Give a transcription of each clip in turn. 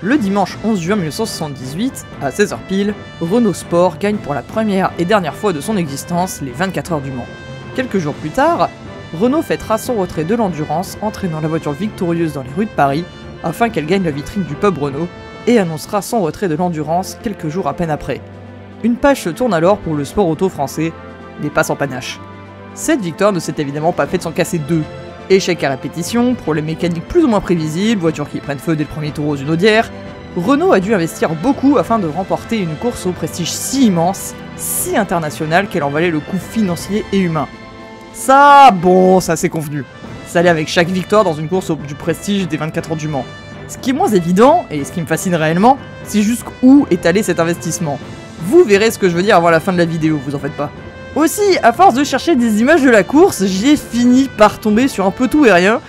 Le dimanche 11 juin 1978, à 16h pile, Renault Sport gagne pour la première et dernière fois de son existence les 24 heures du Mans. Quelques jours plus tard, Renault fêtera son retrait de l'endurance, entraînant la voiture victorieuse dans les rues de Paris, afin qu'elle gagne la vitrine du pub Renault, et annoncera son retrait de l'endurance quelques jours à peine après. Une page se tourne alors pour le sport auto français, mais pas sans panache. Cette victoire ne s'est évidemment pas faite sans casser deux. Échec à répétition, problèmes mécaniques plus ou moins prévisibles, voitures qui prennent feu dès le premier tour aux une audière, Renault a dû investir beaucoup afin de remporter une course au prestige si immense, si international qu'elle en valait le coût financier et humain. Ça, bon, ça c'est convenu. Ça allait avec chaque victoire dans une course du prestige des 24 heures du Mans. Ce qui est moins évident, et ce qui me fascine réellement, c'est jusqu'où est allé cet investissement. Vous verrez ce que je veux dire avant la fin de la vidéo, vous en faites pas. Aussi, à force de chercher des images de la course, j'ai fini par tomber sur un peu tout et rien,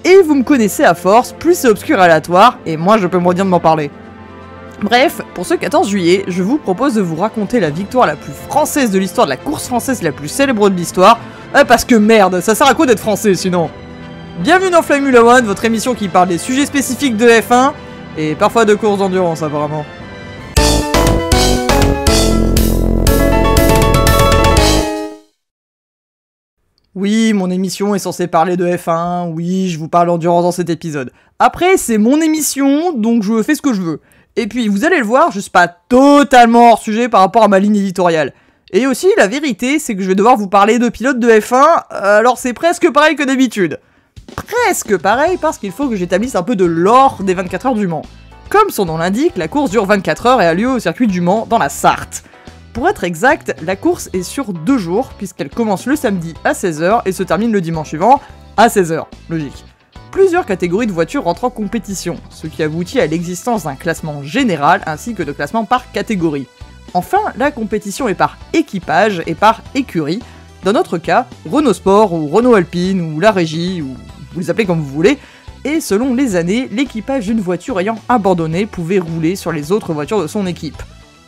et vous me connaissez à force, plus c'est obscur et aléatoire, et moi je peux me redire de m'en parler. Bref, pour ce 14 juillet, je vous propose de vous raconter la victoire la plus française de l'histoire de la course française la plus célèbre de l'histoire, parce que merde, ça sert à quoi d'être français sinon? Bienvenue dans Formula One, votre émission qui parle des sujets spécifiques de F1, et parfois de courses d'endurance apparemment. Oui, mon émission est censée parler de F1, oui, je vous parle d'endurance dans cet épisode. Après, c'est mon émission, donc je fais ce que je veux. Et puis, vous allez le voir, je suis pas totalement hors sujet par rapport à ma ligne éditoriale. Et aussi, la vérité, c'est que je vais devoir vous parler de pilotes de F1, alors c'est presque pareil que d'habitude. Presque pareil parce qu'il faut que j'établisse un peu de lore des 24 heures du Mans. Comme son nom l'indique, la course dure 24 heures et a lieu au circuit du Mans, dans la Sarthe. Pour être exact, la course est sur 2 jours, puisqu'elle commence le samedi à 16h et se termine le dimanche suivant à 16h. Logique. Plusieurs catégories de voitures rentrent en compétition, ce qui aboutit à l'existence d'un classement général ainsi que de classements par catégorie. Enfin, la compétition est par équipage et par écurie. Dans notre cas, Renault Sport ou Renault Alpine ou la Régie, ou vous les appelez comme vous voulez, et selon les années, l'équipage d'une voiture ayant abandonné pouvait rouler sur les autres voitures de son équipe.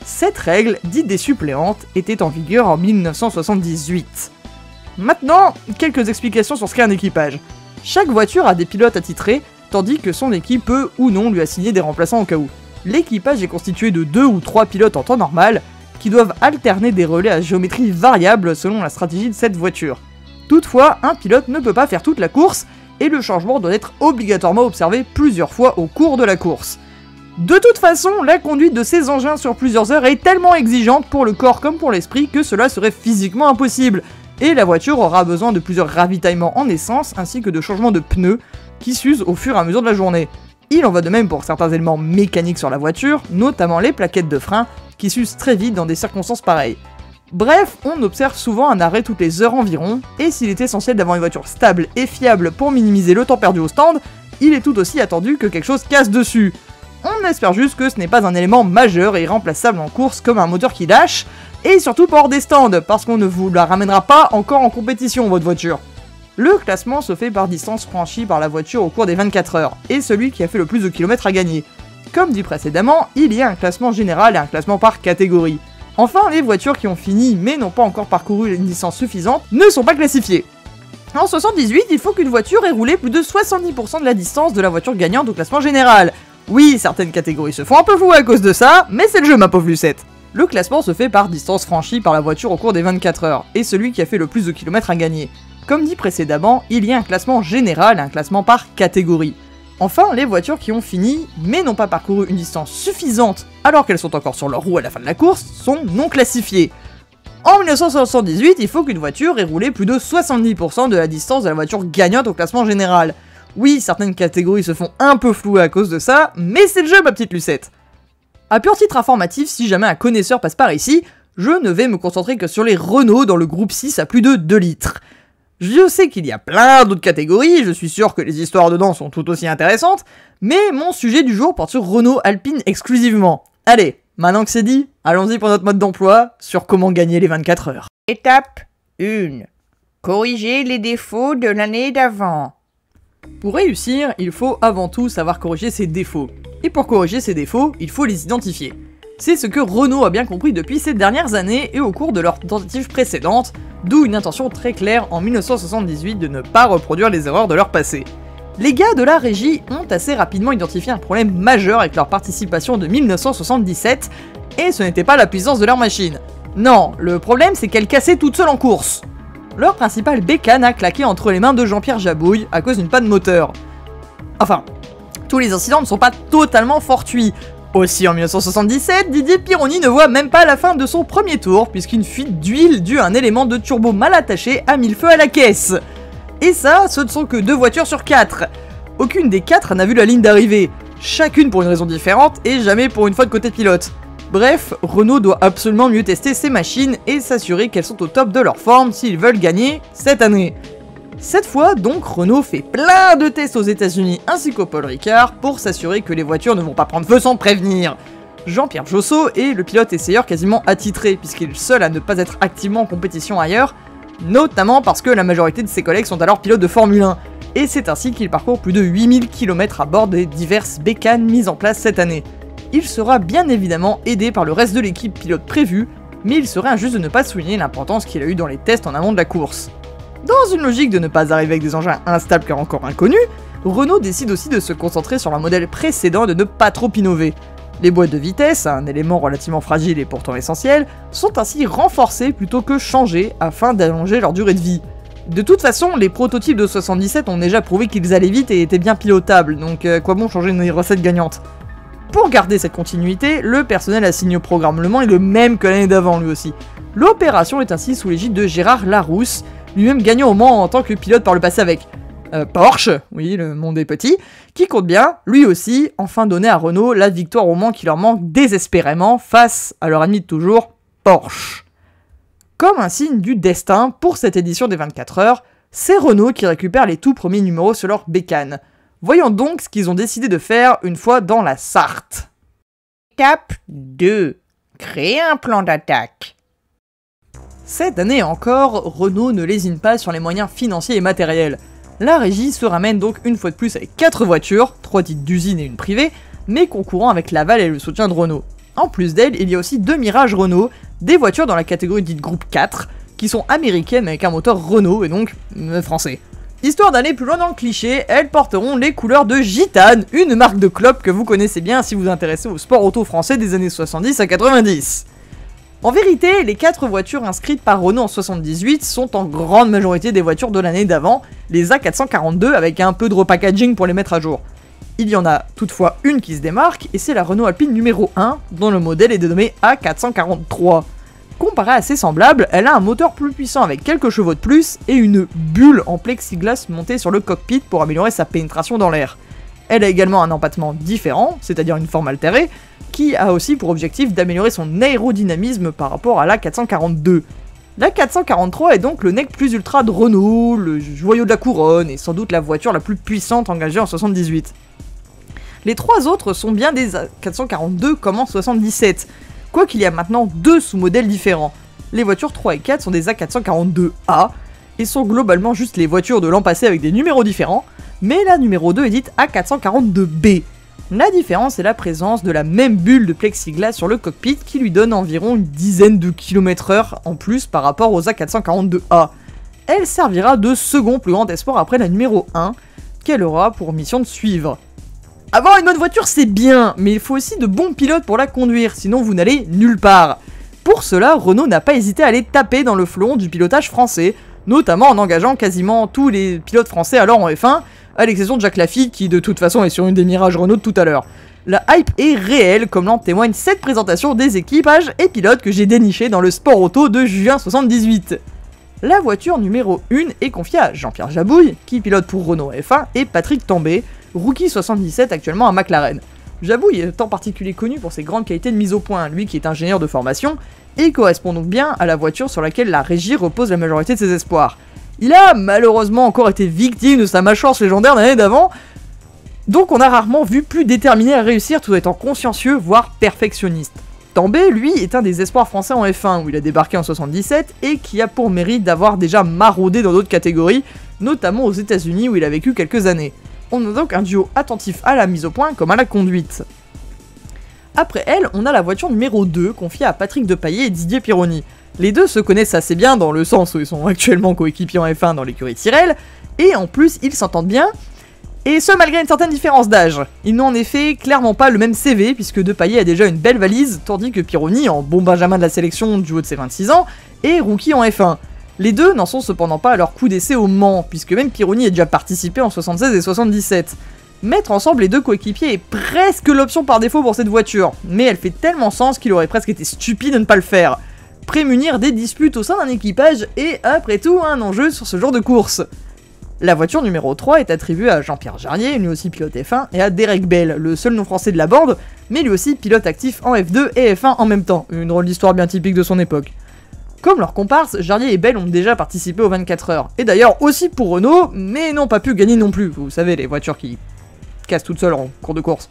Cette règle, dite des suppléantes, était en vigueur en 1978. Maintenant, quelques explications sur ce qu'est un équipage. Chaque voiture a des pilotes attitrés, tandis que son équipe peut ou non lui assigner des remplaçants au cas où. L'équipage est constitué de 2 ou 3 pilotes en temps normal, qui doivent alterner des relais à géométrie variable selon la stratégie de cette voiture. Toutefois, un pilote ne peut pas faire toute la course, et le changement doit être obligatoirement observé plusieurs fois au cours de la course. De toute façon, la conduite de ces engins sur plusieurs heures est tellement exigeante pour le corps comme pour l'esprit que cela serait physiquement impossible, et la voiture aura besoin de plusieurs ravitaillements en essence ainsi que de changements de pneus qui s'usent au fur et à mesure de la journée. Il en va de même pour certains éléments mécaniques sur la voiture, notamment les plaquettes de frein qui s'usent très vite dans des circonstances pareilles. Bref, on observe souvent un arrêt toutes les heures environ, et s'il est essentiel d'avoir une voiture stable et fiable pour minimiser le temps perdu au stand, il est tout aussi attendu que quelque chose casse dessus. On espère juste que ce n'est pas un élément majeur et irremplaçable en course comme un moteur qui lâche, et surtout pas hors des stands, parce qu'on ne vous la ramènera pas encore en compétition votre voiture. Le classement se fait par distance franchie par la voiture au cours des 24 heures, et celui qui a fait le plus de kilomètres à gagner. Comme dit précédemment, il y a un classement général et un classement par catégorie. Enfin, les voitures qui ont fini mais n'ont pas encore parcouru une distance suffisante ne sont pas classifiées. En 78, il faut qu'une voiture ait roulé plus de 70% de la distance de la voiture gagnante au classement général. Oui, certaines catégories se font un peu floues à cause de ça, mais c'est le jeu ma pauvre Lucette. Le classement se fait par distance franchie par la voiture au cours des 24 heures, et celui qui a fait le plus de kilomètres à gagner. Comme dit précédemment, il y a un classement général et un classement par catégorie. Enfin, les voitures qui ont fini, mais n'ont pas parcouru une distance suffisante alors qu'elles sont encore sur leur roue à la fin de la course, sont non classifiées. En 1978, il faut qu'une voiture ait roulé plus de 70% de la distance de la voiture gagnante au classement général. Oui, certaines catégories se font un peu floues à cause de ça, mais c'est le jeu ma petite Lucette. À pur titre informatif, si jamais un connaisseur passe par ici, je ne vais me concentrer que sur les Renault dans le groupe 6 à plus de 2 litres. Je sais qu'il y a plein d'autres catégories, je suis sûr que les histoires dedans sont tout aussi intéressantes, mais mon sujet du jour porte sur Renault Alpine exclusivement. Allez, maintenant que c'est dit, allons-y pour notre mode d'emploi sur comment gagner les 24 heures. Étape 1. Corriger les défauts de l'année d'avant. Pour réussir, il faut avant tout savoir corriger ses défauts. Et pour corriger ses défauts, il faut les identifier. C'est ce que Renault a bien compris depuis ces dernières années et au cours de leurs tentatives précédentes, d'où une intention très claire en 1978 de ne pas reproduire les erreurs de leur passé. Les gars de la régie ont assez rapidement identifié un problème majeur avec leur participation de 1977, et ce n'était pas la puissance de leur machine. Non, le problème c'est qu'elle cassait toute seule en course. Leur principale bécane a claqué entre les mains de Jean-Pierre Jabouille à cause d'une panne moteur. Enfin, tous les incidents ne sont pas totalement fortuits. Aussi en 1977, Didier Pironi ne voit même pas la fin de son premier tour, puisqu'une fuite d'huile due à un élément de turbo mal attaché a mis le feu à la caisse. Et ça, ce ne sont que 2 voitures sur 4. Aucune des 4 n'a vu la ligne d'arrivée, chacune pour une raison différente et jamais pour une faute côté pilote. Bref, Renault doit absolument mieux tester ses machines et s'assurer qu'elles sont au top de leur forme s'ils veulent gagner cette année. Cette fois donc, Renault fait plein de tests aux États-Unis ainsi qu'au Paul Ricard pour s'assurer que les voitures ne vont pas prendre feu sans prévenir. Jean-Pierre Josso est le pilote essayeur quasiment attitré puisqu'il est le seul à ne pas être activement en compétition ailleurs, notamment parce que la majorité de ses collègues sont alors pilotes de Formule 1, et c'est ainsi qu'il parcourt plus de 8000 km à bord des diverses bécanes mises en place cette année. Il sera bien évidemment aidé par le reste de l'équipe pilote prévue, mais il serait injuste de ne pas souligner l'importance qu'il a eu dans les tests en amont de la course. Dans une logique de ne pas arriver avec des engins instables car encore inconnus, Renault décide aussi de se concentrer sur leur modèle précédent et de ne pas trop innover. Les boîtes de vitesse, un élément relativement fragile et pourtant essentiel, sont ainsi renforcées plutôt que changées afin d'allonger leur durée de vie. De toute façon, les prototypes de 77 ont déjà prouvé qu'ils allaient vite et étaient bien pilotables, donc quoi bon changer une recette gagnante. Pour garder cette continuité, le personnel assigné au programme Le Mans est le même que l'année d'avant lui aussi. L'opération est ainsi sous l'égide de Gérard Larousse, lui-même gagnant au Mans en tant que pilote par le passé avec Porsche, oui, le monde est petit, qui compte bien, lui aussi, enfin donner à Renault la victoire au Mans qui leur manque désespérément face à leur ami de toujours, Porsche. Comme un signe du destin, pour cette édition des 24 heures, c'est Renault qui récupère les tout premiers numéros sur leur bécane. Voyons donc ce qu'ils ont décidé de faire une fois dans la Sarthe. Étape 2. Créer un plan d'attaque. Cette année encore, Renault ne lésine pas sur les moyens financiers et matériels. La régie se ramène donc une fois de plus avec 4 voitures, 3 dites d'usine et une privée, mais concourant avec l'aval et le soutien de Renault. En plus d'elles, il y a aussi 2 Mirage Renault, des voitures dans la catégorie dite groupe 4, qui sont américaines avec un moteur Renault et donc français. Histoire d'aller plus loin dans le cliché, elles porteront les couleurs de Gitane, une marque de clope que vous connaissez bien si vous vous intéressez au sport auto français des années 70 à 90. En vérité, les 4 voitures inscrites par Renault en 78 sont en grande majorité des voitures de l'année d'avant, les A442 avec un peu de repackaging pour les mettre à jour. Il y en a toutefois une qui se démarque, et c'est la Renault Alpine numéro 1, dont le modèle est dénommé A443. Comparée à ses semblables, elle a un moteur plus puissant avec quelques chevaux de plus, et une bulle en plexiglas montée sur le cockpit pour améliorer sa pénétration dans l'air. Elle a également un empattement différent, c'est-à-dire une forme altérée, qui a aussi pour objectif d'améliorer son aérodynamisme par rapport à la 442. La 443 est donc le nec plus ultra de Renault, le joyau de la couronne, et sans doute la voiture la plus puissante engagée en 78. Les 3 autres sont bien des 442 comme en 77, quoiqu'il y a maintenant 2 sous-modèles différents. Les voitures 3 et 4 sont des A442A, et sont globalement juste les voitures de l'an passé avec des numéros différents, mais la numéro 2 est dite A442B. La différence est la présence de la même bulle de plexiglas sur le cockpit qui lui donne environ une dizaine de km/h en plus par rapport aux A442A. Elle servira de second plus grand espoir après la numéro 1, qu'elle aura pour mission de suivre. Avoir une bonne voiture c'est bien, mais il faut aussi de bons pilotes pour la conduire, sinon vous n'allez nulle part. Pour cela, Renault n'a pas hésité à aller taper dans le flon du pilotage français, notamment en engageant quasiment tous les pilotes français alors en F1, à l'exception de Jacques Lafitte qui de toute façon est sur une des Mirage Renault de tout à l'heure. La hype est réelle comme l'en témoigne cette présentation des équipages et pilotes que j'ai déniché dans le Sport Auto de juin 78. La voiture numéro 1 est confiée à Jean-Pierre Jabouille, qui pilote pour Renault F1, et Patrick Tambay, rookie 77 actuellement à McLaren. Jabouille est en particulier connu pour ses grandes qualités de mise au point, lui qui est ingénieur de formation, et correspond donc bien à la voiture sur laquelle la régie repose la majorité de ses espoirs. Il a malheureusement encore été victime de sa malchance légendaire l'année d'avant, donc on a rarement vu plus déterminé à réussir tout en étant consciencieux, voire perfectionniste. Tambay, lui, est un des espoirs français en F1, où il a débarqué en 77, et qui a pour mérite d'avoir déjà maraudé dans d'autres catégories, notamment aux États-Unis où il a vécu quelques années. On a donc un duo attentif à la mise au point comme à la conduite. Après elle, on a la voiture numéro 2, confiée à Patrick Depailler et Didier Pironi. Les deux se connaissent assez bien dans le sens où ils sont actuellement coéquipiers en F1 dans l'écurie Tyrrell, et en plus ils s'entendent bien, Et ce malgré une certaine différence d'âge. Ils n'ont en effet clairement pas le même CV puisque Depailler a déjà une belle valise, tandis que Pironi, en bon benjamin de la sélection du haut de ses 26 ans, est rookie en F1. Les deux n'en sont cependant pas à leur coup d'essai au Mans, puisque même Pironi a déjà participé en 76 et 77. Mettre ensemble les deux coéquipiers est presque l'option par défaut pour cette voiture, mais elle fait tellement sens qu'il aurait presque été stupide de ne pas le faire. Prémunir des disputes au sein d'un équipage est, après tout, un enjeu sur ce genre de course. La voiture numéro 3 est attribuée à Jean-Pierre Jarnier, lui aussi pilote F1, et à Derek Bell, le seul non français de la bande, mais lui aussi pilote actif en F2 et F1 en même temps, une drôle d'histoire bien typique de son époque. Comme leurs comparses, Jarnier et Bell ont déjà participé aux 24 heures, et d'ailleurs aussi pour Renault, mais n'ont pas pu gagner non plus, vous savez, les voitures qui cassent toutes seules en cours de course.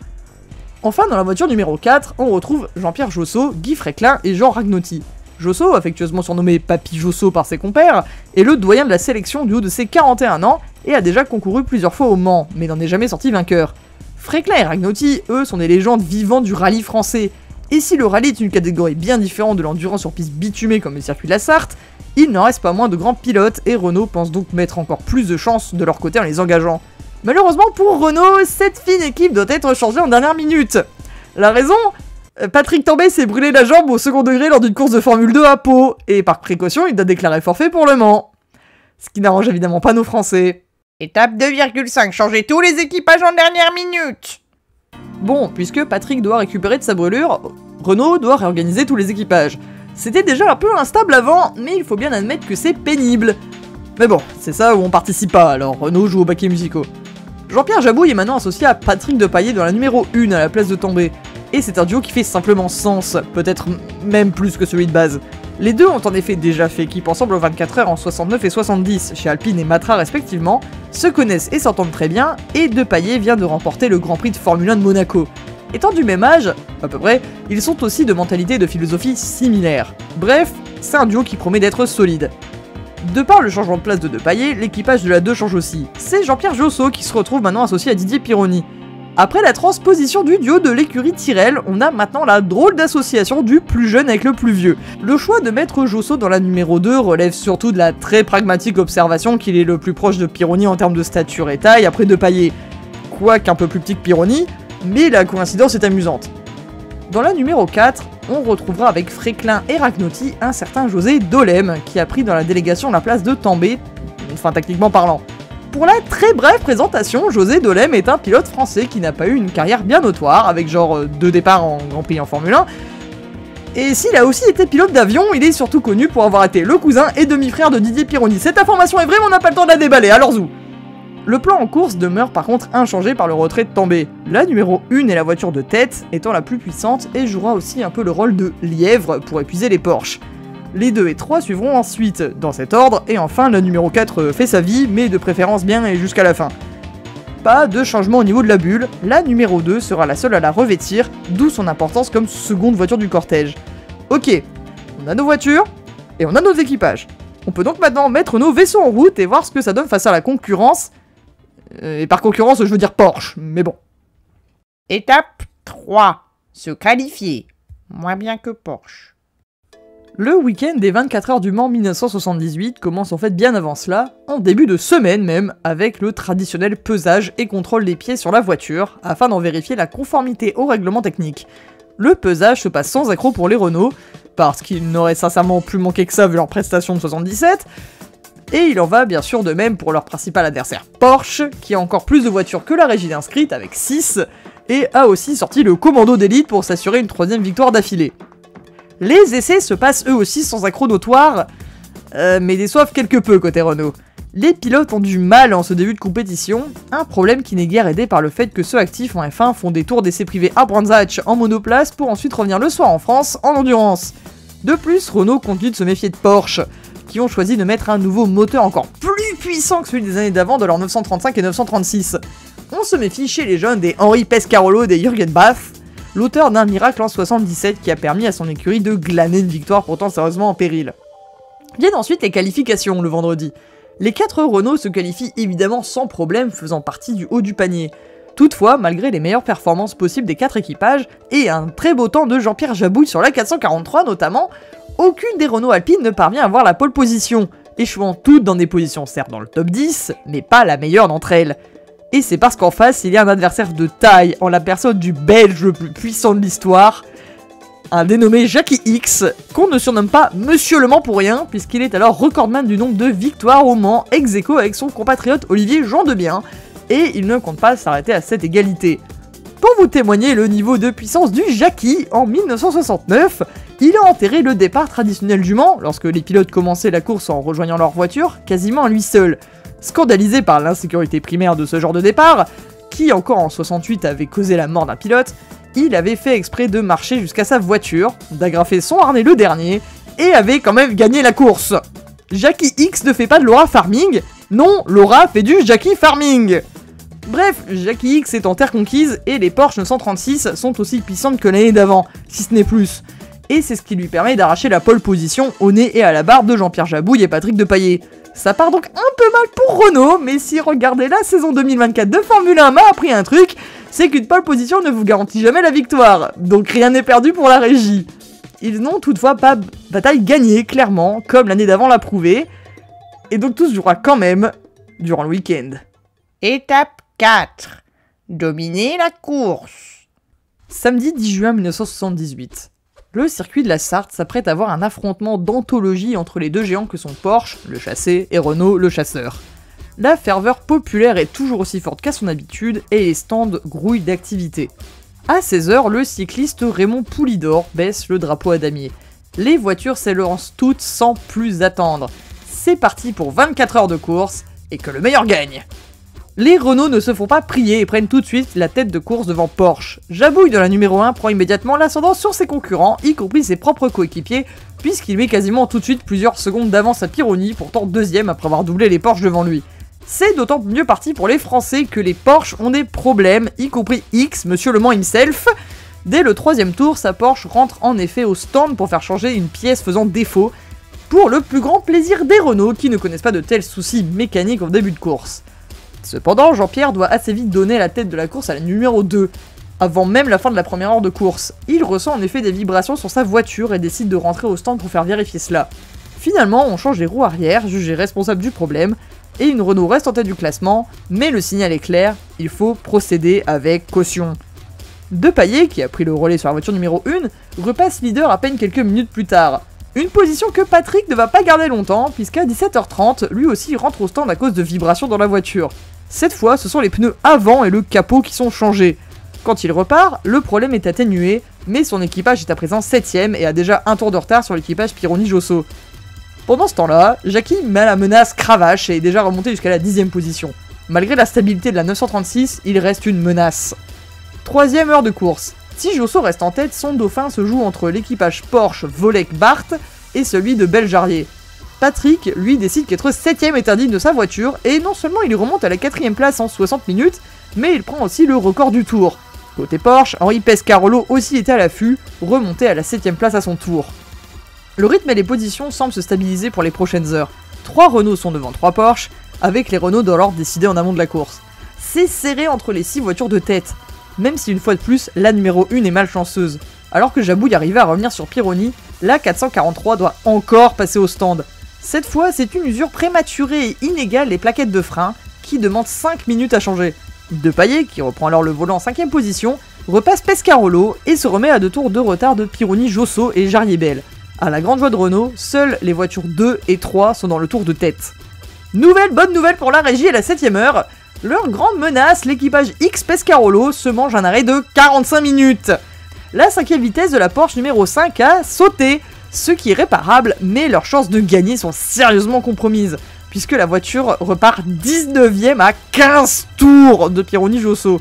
Enfin, dans la voiture numéro 4, on retrouve Jean-Pierre Josso, Guy Fréquelin et Jean Ragnotti. Josso, affectueusement surnommé Papy Josso par ses compères, est le doyen de la sélection du haut de ses 41 ans et a déjà concouru plusieurs fois au Mans, mais n'en est jamais sorti vainqueur. Fréquelin et Ragnotti, eux, sont des légendes vivantes du rallye français. Et si le rallye est une catégorie bien différente de l'endurance sur piste bitumée comme le circuit de la Sarthe, il n'en reste pas moins de grands pilotes et Renault pense donc mettre encore plus de chance de leur côté en les engageant. Malheureusement pour Renault, cette fine équipe doit être changée en dernière minute. La raison ? Patrick Tambay s'est brûlé la jambe au second degré lors d'une course de Formule 2 à Pau, et par précaution, il doit déclarer forfait pour le Mans. Ce qui n'arrange évidemment pas nos Français. Étape 2,5, changer tous les équipages en dernière minute. Bon, puisque Patrick doit récupérer de sa brûlure, Renault doit réorganiser tous les équipages. C'était déjà un peu instable avant, mais il faut bien admettre que c'est pénible. Mais bon, c'est ça où on participe pas, alors Renault joue aux baquets musicaux. Jean-Pierre Jabouille est maintenant associé à Patrick Depailler dans la numéro 1 à la place de Tambay. Et c'est un duo qui fait simplement sens, peut-être même plus que celui de base. Les deux ont en effet déjà fait équipe ensemble aux 24 heures en 69 et 70, chez Alpine et Matra respectivement, se connaissent et s'entendent très bien, et Depailler vient de remporter le Grand Prix de Formule 1 de Monaco. Étant du même âge, à peu près, ils sont aussi de mentalité et de philosophie similaires. Bref, c'est un duo qui promet d'être solide. De par le changement de place de Depailler, l'équipage de la 2 change aussi. C'est Jean-Pierre Josso qui se retrouve maintenant associé à Didier Pironi. Après la transposition du duo de l'écurie Tyrrell, on a maintenant la drôle d'association du plus jeune avec le plus vieux. Le choix de mettre Josso dans la numéro 2 relève surtout de la très pragmatique observation qu'il est le plus proche de Pironi en termes de stature et taille après Depailler. Quoique un peu plus petit que Pironi, mais la coïncidence est amusante. Dans la numéro 4, on retrouvera avec Fréquelin et Ragnotti un certain José Dolem, qui a pris dans la délégation la place de Tambay, enfin techniquement parlant. Pour la très brève présentation, José Dolem est un pilote français qui n'a pas eu une carrière bien notoire, avec genre 2 départs en Grand Prix en Formule 1. Et s'il a aussi été pilote d'avion, il est surtout connu pour avoir été le cousin et demi-frère de Didier Pironi. Cette information est vraie, mais on n'a pas le temps de la déballer, alors zou. Le plan en course demeure par contre inchangé par le retrait de Tambay. La numéro 1 est la voiture de tête, étant la plus puissante, et jouera aussi un peu le rôle de lièvre pour épuiser les Porsche. Les 2 et 3 suivront ensuite, dans cet ordre, et enfin la numéro 4 fait sa vie, mais de préférence bien et jusqu'à la fin. Pas de changement au niveau de la bulle, la numéro 2 sera la seule à la revêtir, d'où son importance comme seconde voiture du cortège. Ok, on a nos voitures, et on a nos équipages. On peut donc maintenant mettre nos vaisseaux en route et voir ce que ça donne face à la concurrence. Et par concurrence, je veux dire Porsche, mais bon. Étape 3, se qualifier. Moins bien que Porsche. Le week-end des 24 heures du Mans 1978 commence en fait bien avant cela, en début de semaine même, avec le traditionnel pesage et contrôle des pieds sur la voiture, afin d'en vérifier la conformité au règlement technique. Le pesage se passe sans accroc pour les Renault, parce qu'il n'aurait sincèrement plus manqué que ça vu leur prestation de 77, et il en va bien sûr de même pour leur principal adversaire Porsche, qui a encore plus de voitures que la régie inscrite avec 6, et a aussi sorti le commando d'élite pour s'assurer une 3ème victoire d'affilée. Les essais se passent eux aussi sans accroc notoire, mais déçoivent quelque peu côté Renault. Les pilotes ont du mal en ce début de compétition, un problème qui n'est guère aidé par le fait que ceux actifs en F1 font des tours d'essais privés à Brands Hatch en monoplace pour ensuite revenir le soir en France en endurance. De plus, Renault continue de se méfier de Porsche, qui ont choisi de mettre un nouveau moteur encore plus puissant que celui des années d'avant de leurs 935 et 936. On se méfie chez les jeunes des Henri Pescarolo et des Jürgen Bath, l'auteur d'un miracle en 77 qui a permis à son écurie de glaner une victoire pourtant sérieusement en péril. Viennent ensuite les qualifications le vendredi. Les 4 Renault se qualifient évidemment sans problème, faisant partie du haut du panier. Toutefois, malgré les meilleures performances possibles des 4 équipages, et un très beau temps de Jean-Pierre Jabouille sur la 443 notamment, aucune des Renault Alpine ne parvient à avoir la pole position, échouant toutes dans des positions certes dans le top 10, mais pas la meilleure d'entre elles. Et c'est parce qu'en face, il y a un adversaire de taille, en la personne du Belge le plus puissant de l'histoire, un dénommé Jackie X, qu'on ne surnomme pas Monsieur Le Mans pour rien, puisqu'il est alors recordman du nombre de victoires au Mans, ex-aequo avec son compatriote Olivier Jean Debien, et il ne compte pas s'arrêter à cette égalité. Pour vous témoigner le niveau de puissance du Jackie, en 1969, il a enterré le départ traditionnel du Mans, lorsque les pilotes commençaient la course en rejoignant leur voiture, quasiment à lui seul. Scandalisé par l'insécurité primaire de ce genre de départ, qui encore en 68 avait causé la mort d'un pilote, il avait fait exprès de marcher jusqu'à sa voiture, d'agrafer son harnais le dernier, et avait quand même gagné la course. Jackie X ne fait pas de Laura Farming, non, Laura fait du Jackie Farming. Bref, Jackie X est en terre conquise, et les Porsche 936 sont aussi puissantes que l'année d'avant, si ce n'est plus. Et c'est ce qui lui permet d'arracher la pole position au nez et à la barbe de Jean-Pierre Jabouille et Patrick Depailler. Ça part donc un peu mal pour Renault, mais si regardez la saison 2024 de Formule 1 m'a appris un truc, c'est qu'une pole position ne vous garantit jamais la victoire, donc rien n'est perdu pour la régie. Ils n'ont toutefois pas bataille gagnée, clairement, comme l'année d'avant l'a prouvé, et donc tout se jouera quand même durant le week-end. Étape 4. Dominer la course. Samedi 10 juin 1978. Le circuit de la Sarthe s'apprête à avoir un affrontement d'anthologie entre les deux géants que sont Porsche, le chassé, et Renault, le chasseur. La ferveur populaire est toujours aussi forte qu'à son habitude et les stands grouillent d'activité. À 16h, le cycliste Raymond Poulidor baisse le drapeau à damier. Les voitures s'élancent toutes sans plus attendre. C'est parti pour 24 heures de course et que le meilleur gagne. Les Renault ne se font pas prier et prennent tout de suite la tête de course devant Porsche. Jabouille de la numéro 1 prend immédiatement l'ascendant sur ses concurrents, y compris ses propres coéquipiers, puisqu'il met quasiment tout de suite plusieurs secondes d'avance à Pironi, pourtant deuxième après avoir doublé les Porsche devant lui. C'est d'autant mieux parti pour les Français que les Porsche ont des problèmes, y compris X, Monsieur Le Mans himself. Dès le troisième tour, sa Porsche rentre en effet au stand pour faire changer une pièce faisant défaut, pour le plus grand plaisir des Renault qui ne connaissent pas de tels soucis mécaniques en début de course. Cependant, Jean-Pierre doit assez vite donner la tête de la course à la numéro 2. Avant même la fin de la première heure de course, il ressent en effet des vibrations sur sa voiture et décide de rentrer au stand pour faire vérifier cela. Finalement, on change les roues arrière, jugé responsable du problème, et une Renault reste en tête du classement, mais le signal est clair, il faut procéder avec caution. Depailler, qui a pris le relais sur la voiture numéro 1, repasse leader à peine quelques minutes plus tard. Une position que Patrick ne va pas garder longtemps, puisqu'à 17h30, lui aussi rentre au stand à cause de vibrations dans la voiture. Cette fois, ce sont les pneus avant et le capot qui sont changés. Quand il repart, le problème est atténué, mais son équipage est à présent 7ème et a déjà un tour de retard sur l'équipage Pironi-Josso. Pendant ce temps-là, Jackie met la menace Cravache et est déjà remonté jusqu'à la 10ème position. Malgré la stabilité de la 936, il reste une menace. 3ème heure de course. Si Josso reste en tête, son dauphin se joue entre l'équipage Porsche Volek-Bart et celui de Beljarrier. Patrick, lui, décide qu'être 7ème est indigne de sa voiture, et non seulement il remonte à la 4ème place en 60 minutes, mais il prend aussi le record du tour. Côté Porsche, Henri Pescarolo aussi était à l'affût, remonté à la 7ème place à son tour. Le rythme et les positions semblent se stabiliser pour les prochaines heures. 3 Renault sont devant 3 Porsche, avec les Renault dans l'ordre décidé en amont de la course. C'est serré entre les 6 voitures de tête, même si une fois de plus, la numéro 1 est malchanceuse. Alors que Jabouille arrivait à revenir sur Pironi, la 443 doit encore passer au stand. Cette fois, c'est une usure prématurée et inégale des plaquettes de frein qui demande 5 minutes à changer. Depailler, qui reprend alors le volant en 5ème position, repasse Pescarolo et se remet à 2 tours de retard de Pironi-Josso et Jarrier-Bell. À la grande joie de Renault, seules les voitures 2 et 3 sont dans le tour de tête. Bonne nouvelle pour la régie à la 7ème heure, leur grande menace, l'équipage X Pescarolo, se mange un arrêt de 45 minutes. La 5ème vitesse de la Porsche numéro 5 a sauté, ce qui est réparable, mais leurs chances de gagner sont sérieusement compromises, puisque la voiture repart 19ème à 15 tours de Pironi-Josso.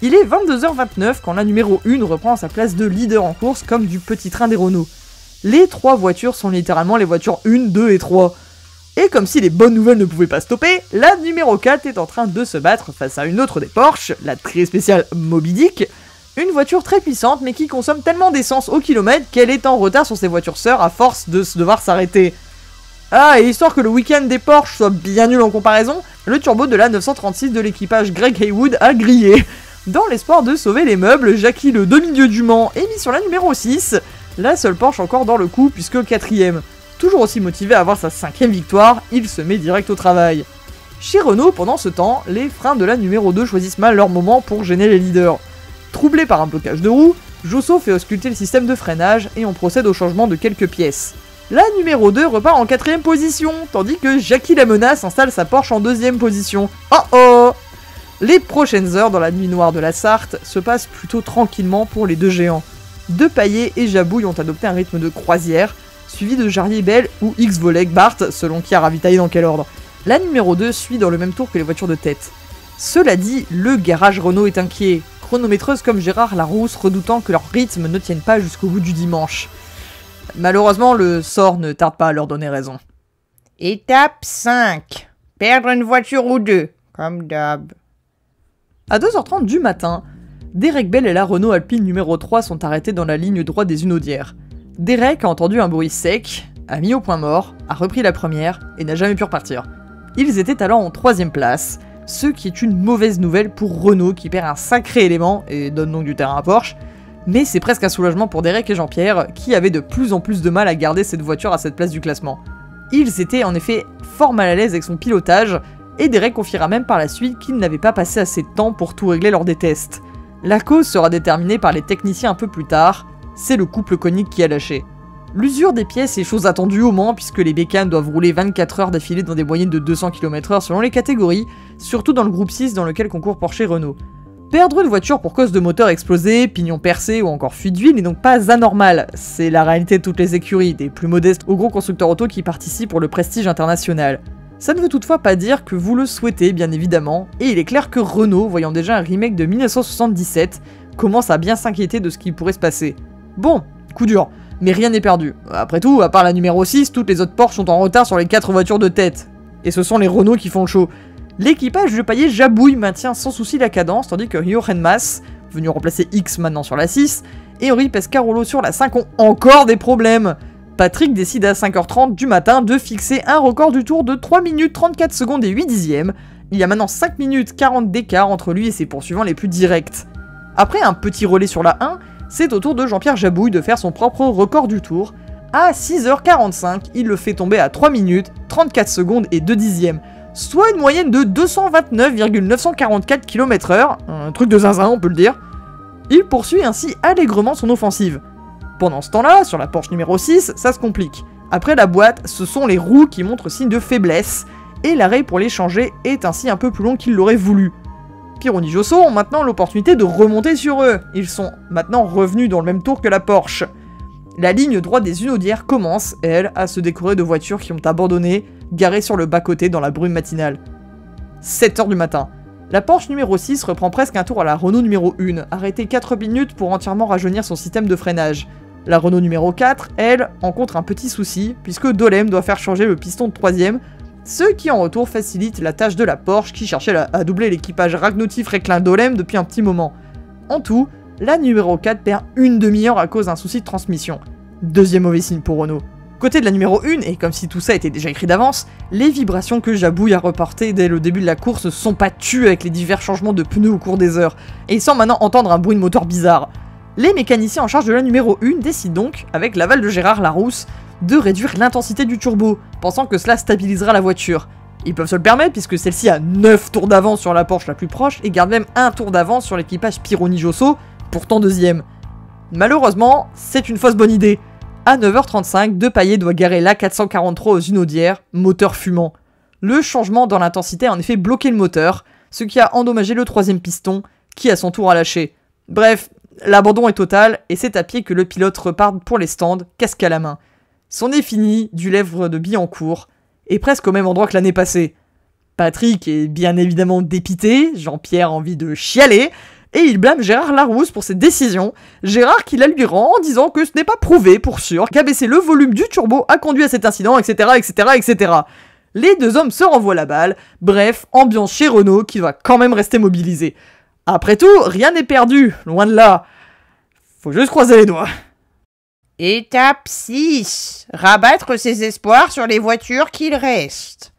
Il est 22h29 quand la numéro 1 reprend sa place de leader en course comme du petit train des Renault. Les 3 voitures sont littéralement les voitures 1, 2 et 3. Et comme si les bonnes nouvelles ne pouvaient pas stopper, la numéro 4 est en train de se battre face à une autre des Porsche, la très spéciale Moby Dick, une voiture très puissante mais qui consomme tellement d'essence au kilomètre qu'elle est en retard sur ses voitures sœurs à force de devoir s'arrêter. Ah, et histoire que le week-end des Porsche soit bien nul en comparaison, le turbo de la 936 de l'équipage Greg Haywood a grillé. Dans l'espoir de sauver les meubles, Jackie le demi-dieu du Mans est mis sur la numéro 6, la seule Porsche encore dans le coup puisque 4ème. Toujours aussi motivé à avoir sa 5ème victoire, il se met direct au travail. Chez Renault, pendant ce temps, les freins de la numéro 2 choisissent mal leur moment pour gêner les leaders. Troublé par un blocage de roue, Josso fait ausculter le système de freinage et on procède au changement de quelques pièces. La numéro 2 repart en 4ème position, tandis que Jackie la Menace installe sa Porsche en 2ème position. Oh oh! Les prochaines heures dans la nuit noire de la Sarthe se passent plutôt tranquillement pour les deux géants. Depailler et Jabouille ont adopté un rythme de croisière, suivi de Jarlier Bell ou X-Voleg Bart, selon qui a ravitaillé dans quel ordre. La numéro 2 suit dans le même tour que les voitures de tête. Cela dit, le garage Renault est inquiet, chronométreuse comme Gérard Larousse redoutant que leur rythme ne tienne pas jusqu'au bout du dimanche. Malheureusement, le sort ne tarde pas à leur donner raison. Étape 5. Perdre une voiture ou deux, comme d'hab. À 2h30 du matin, Derek Bell et la Renault Alpine numéro 3 sont arrêtés dans la ligne droite des Unaudières. Derek a entendu un bruit sec, a mis au point mort, a repris la première et n'a jamais pu repartir. Ils étaient alors en 3ème place, ce qui est une mauvaise nouvelle pour Renault qui perd un sacré élément et donne donc du terrain à Porsche, mais c'est presque un soulagement pour Derek et Jean-Pierre qui avaient de plus en plus de mal à garder cette voiture à cette place du classement. Ils étaient en effet fort mal à l'aise avec son pilotage, et Derek confiera même par la suite qu'il n'avait pas passé assez de temps pour tout régler lors des tests. La cause sera déterminée par les techniciens un peu plus tard, c'est le couple conique qui a lâché. L'usure des pièces est chose attendue au Mans puisque les bécanes doivent rouler 24 heures d'affilée dans des moyennes de 200 km/h selon les catégories, surtout dans le groupe 6 dans lequel concourt Porsche et Renault. Perdre une voiture pour cause de moteur explosé, pignon percé ou encore fuite d'huile n'est donc pas anormal, c'est la réalité de toutes les écuries, des plus modestes aux gros constructeurs auto qui participent pour le prestige international. Ça ne veut toutefois pas dire que vous le souhaitez bien évidemment, et il est clair que Renault, voyant déjà un remake de 1977, commence à bien s'inquiéter de ce qui pourrait se passer. Bon, coup dur, mais rien n'est perdu. Après tout, à part la numéro 6, toutes les autres Porsche sont en retard sur les 4 voitures de tête. Et ce sont les Renault qui font le show. L'équipage de Paillet Jabouille maintient sans souci la cadence, tandis que Jochen Mass, venu remplacer X maintenant sur la 6, et Henri Pescarolo sur la 5 ont encore des problèmes. Patrick décide à 5h30 du matin de fixer un record du tour de 3 minutes 34 secondes et 8 dixièmes. Il y a maintenant 5 minutes 40 d'écart entre lui et ses poursuivants les plus directs. Après un petit relais sur la 1, c'est au tour de Jean-Pierre Jabouille de faire son propre record du tour. À 6h45, il le fait tomber à 3 minutes 34 secondes et 2 dixièmes, soit une moyenne de 229,944 km/h, un truc de zinzin on peut le dire. Il poursuit ainsi allègrement son offensive. Pendant ce temps-là, sur la Porsche numéro 6, ça se complique. Après la boîte, ce sont les roues qui montrent signe de faiblesse, et l'arrêt pour les changer est ainsi un peu plus long qu'il l'aurait voulu. Pironi Josso ont maintenant l'opportunité de remonter sur eux, ils sont maintenant revenus dans le même tour que la Porsche. La ligne droite des Unaudières commence, elle, à se décorer de voitures qui ont abandonné, garées sur le bas-côté dans la brume matinale. 7h du matin. La Porsche numéro 6 reprend presque un tour à la Renault numéro 1, arrêtée 4 minutes pour entièrement rajeunir son système de freinage. La Renault numéro 4, elle, rencontre un petit souci, puisque Dolem doit faire changer le piston de 3ème, ce qui en retour facilite la tâche de la Porsche qui cherchait à doubler l'équipage Ragnoti-Fréclin-Dolem depuis un petit moment. En tout, la numéro 4 perd une demi-heure à cause d'un souci de transmission. Deuxième mauvais signe pour Renault. Côté de la numéro 1, et comme si tout ça était déjà écrit d'avance, les vibrations que Jabouille a reportées dès le début de la course ne sont pas tues avec les divers changements de pneus au cours des heures, et il semble maintenant entendre un bruit de moteur bizarre. Les mécaniciens en charge de la numéro 1 décident donc, avec l'aval de Gérard Larousse, de réduire l'intensité du turbo, pensant que cela stabilisera la voiture. Ils peuvent se le permettre puisque celle-ci a 9 tours d'avance sur la Porsche la plus proche et garde même un tour d'avance sur l'équipage Pironi Josso, pourtant deuxième. Malheureusement, c'est une fausse bonne idée. À 9h35, Depailler doit garer l'A443 aux Unaudières, moteur fumant. Le changement dans l'intensité a en effet bloqué le moteur, ce qui a endommagé le 3ème piston, qui à son tour a lâché. Bref, l'abandon est total, et c'est à pied que le pilote repart pour les stands, casque à la main. C'en est fini du lèvre de Billancourt, et presque au même endroit que l'année passée. Patrick est bien évidemment dépité, Jean-Pierre a envie de chialer, et il blâme Gérard Larousse pour cette décision, Gérard qui la lui rend en disant que ce n'est pas prouvé pour sûr qu'abaisser le volume du turbo a conduit à cet incident, etc., etc., etc. Les deux hommes se renvoient la balle, bref, ambiance chez Renault qui doit quand même rester mobilisé. Après tout, rien n'est perdu, loin de là. Faut juste croiser les doigts. Étape 6. Rabattre ses espoirs sur les voitures qu'il reste.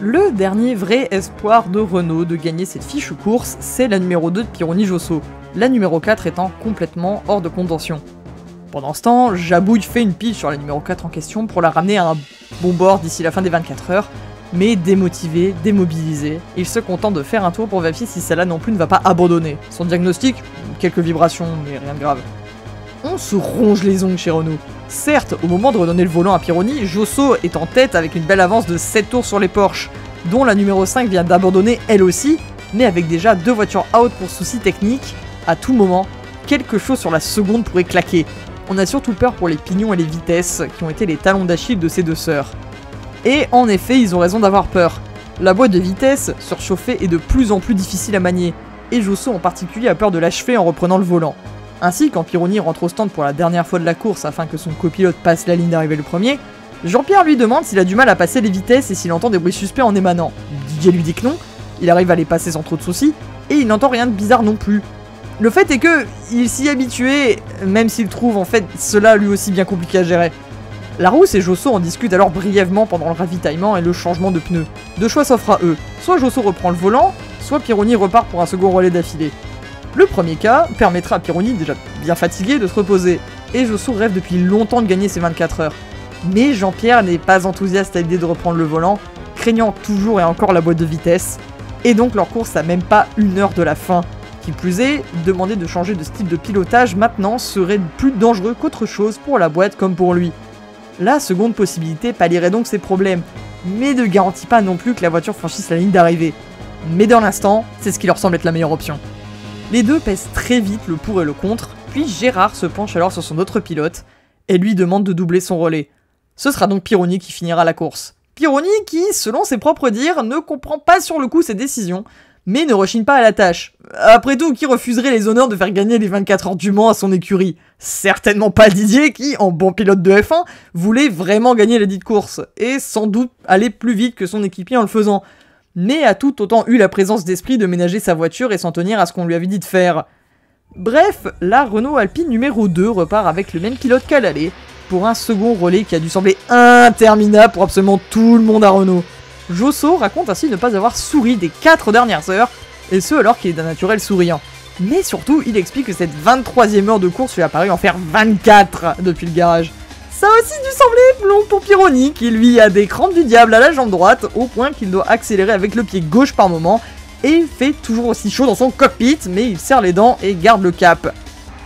Le dernier vrai espoir de Renault de gagner cette fichue course, c'est la numéro 2 de Pironi Josso, la numéro 4 étant complètement hors de contention. Pendant ce temps, Jabouille fait une pile sur la numéro 4 en question pour la ramener à un bon bord d'ici la fin des 24 heures, Mais démotivé, démobilisé, il se contente de faire un tour pour vérifier si celle-là non plus ne va pas abandonner. Son diagnostic, quelques vibrations, mais rien de grave. On se ronge les ongles chez Renault. Certes, au moment de redonner le volant à Pironi, Josso est en tête avec une belle avance de 7 tours sur les Porsche, dont la numéro 5 vient d'abandonner elle aussi, mais avec déjà 2 voitures out pour soucis techniques, à tout moment, quelque chose sur la seconde pourrait claquer. On a surtout peur pour les pignons et les vitesses, qui ont été les talons d'Achille de ces deux sœurs. Et en effet, ils ont raison d'avoir peur. La boîte de vitesse, surchauffée, est de plus en plus difficile à manier, et Josso en particulier a peur de l'achever en reprenant le volant. Ainsi, quand Pironi rentre au stand pour la dernière fois de la course afin que son copilote passe la ligne d'arrivée le premier, Jean-Pierre lui demande s'il a du mal à passer les vitesses et s'il entend des bruits suspects en émanant. Didier lui dit que non, il arrive à les passer sans trop de soucis, et il n'entend rien de bizarre non plus. Le fait est que il s'y est habitué, même s'il trouve en fait cela lui aussi bien compliqué à gérer. Larousse et Josso en discutent alors brièvement pendant le ravitaillement et le changement de pneus. Deux choix s'offrent à eux, soit Josso reprend le volant, soit Pironi repart pour un second relais d'affilée. Le premier cas permettra à Pironi, déjà bien fatigué, de se reposer, et Josso rêve depuis longtemps de gagner ses 24 heures. Mais Jean-Pierre n'est pas enthousiaste à l'idée de reprendre le volant, craignant toujours et encore la boîte de vitesse, et donc leur course à même pas 1 heure de la fin. Qui plus est, demander de changer de style de pilotage maintenant serait plus dangereux qu'autre chose pour la boîte comme pour lui. La seconde possibilité pallierait donc ses problèmes, mais ne garantit pas non plus que la voiture franchisse la ligne d'arrivée. Mais dans l'instant, c'est ce qui leur semble être la meilleure option. Les deux pèsent très vite le pour et le contre, puis Gérard se penche alors sur son autre pilote et lui demande de doubler son relais. Ce sera donc Pironi qui finira la course. Pironi qui, selon ses propres dires, ne comprend pas sur le coup ses décisions, mais ne rechigne pas à la tâche. Après tout, qui refuserait les honneurs de faire gagner les 24 heures du Mans à son écurie? Certainement pas Didier qui, en bon pilote de F1, voulait vraiment gagner la dite course, et sans doute aller plus vite que son équipier en le faisant, mais a tout autant eu la présence d'esprit de ménager sa voiture et s'en tenir à ce qu'on lui avait dit de faire. Bref, la Renault Alpine numéro 2 repart avec le même pilote qu'à l'aller, pour un second relais qui a dû sembler interminable pour absolument tout le monde à Renault. Josso raconte ainsi ne pas avoir souri des 4 dernières heures, et ce alors qu'il est d'un naturel souriant. Mais surtout, il explique que cette 23e heure de course lui a paru en faire 24 depuis le garage. Ça a aussi dû sembler long pour Pironi, qui lui a des crampes du diable à la jambe droite, au point qu'il doit accélérer avec le pied gauche par moment, et il fait toujours aussi chaud dans son cockpit, mais il serre les dents et garde le cap.